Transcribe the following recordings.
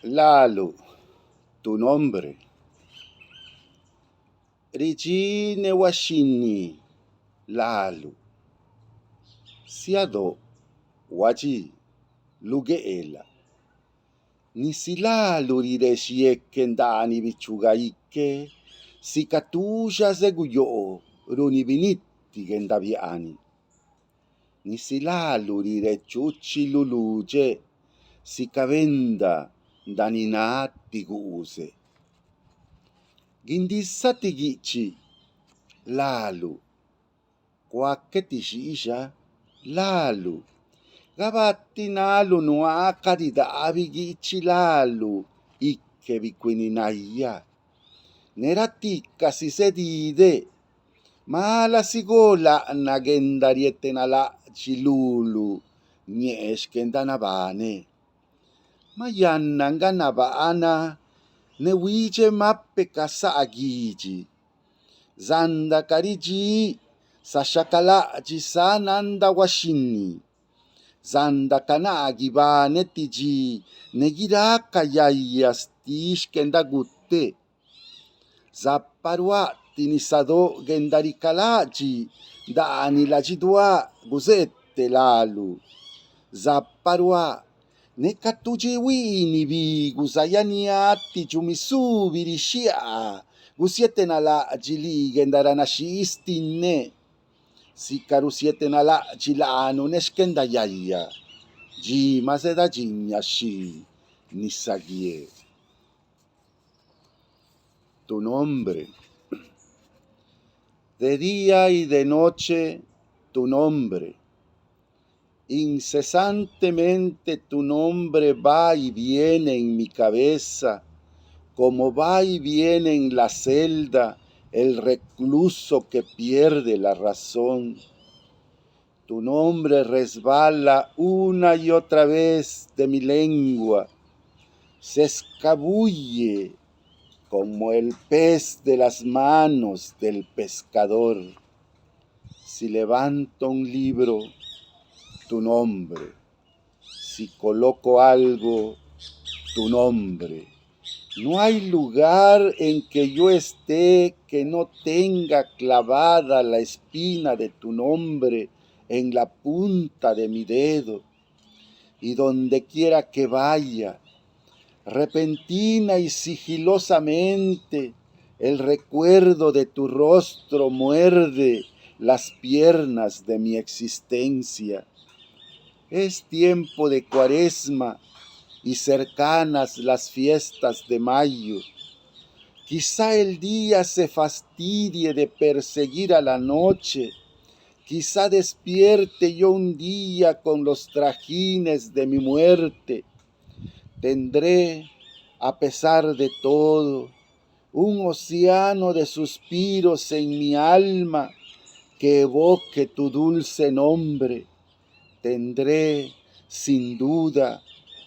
Lalo, tu nombre. Regine washini, Lalo. Siado, waji, lugeela. Nisi Lalo rireshieke ndani bichugaike, sikatuja zeguyo, runibiniti gendaviani. Nisi Lalo rirechuchi luluje, sikavenda ndaninati guuse. Gindisati gichi, Lalo. Kwake tishisha, Lalo. Gabati nalo nuaka di davi gichi Lalo. Ikke bikwininaya. Neratika si sedide. Mala sigola nagendariete nala chilulu. Nyeshkenda nabane. Mayanna nganabana. Newije mappe kasa agiji. Zanda kariji. Sashakala jisananda washini. Zanda kana agibane tiji. Negiraka yayas tish kenda gutte. Zaparwa tinisado gendarikalaji. Dani lajidwa guzette Lalu. Zaparwa. Nekatuji wini bi guzayaniati jumisu birishia. Gusiete nala jili gendaranashi istine. Sikarusiete nala jilano neshkenda yaya. Ji mazeda jinyashi nisagie. Tu nombre. De día y de noche tu nombre. Incesantemente tu nombre va y viene en mi cabeza, como va y viene en la celda el recluso que pierde la razón. Tu nombre resbala una y otra vez de mi lengua, se escabulle como el pez de las manos del pescador. Si levanto un libro, tu nombre. Si coloco algo, tu nombre. No hay lugar en que yo esté que no tenga clavada la espina de tu nombre en la punta de mi dedo. Y donde quiera que vaya, repentina y sigilosamente, el recuerdo de tu rostro muerde las piernas de mi existencia. Es tiempo de Cuaresma y cercanas las fiestas de mayo. Quizá el día se fastidie de perseguir a la noche. Quizá despierte yo un día con los trajines de mi muerte. Tendré, a pesar de todo, un océano de suspiros en mi alma que evoque tu dulce nombre. Tendré, sin duda,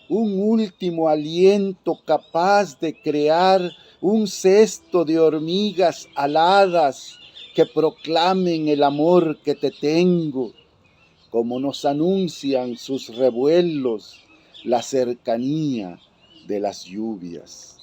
un último aliento capaz de crear un cesto de hormigas aladas que proclamen el amor que te tengo, como nos anuncian sus revuelos la cercanía de las lluvias.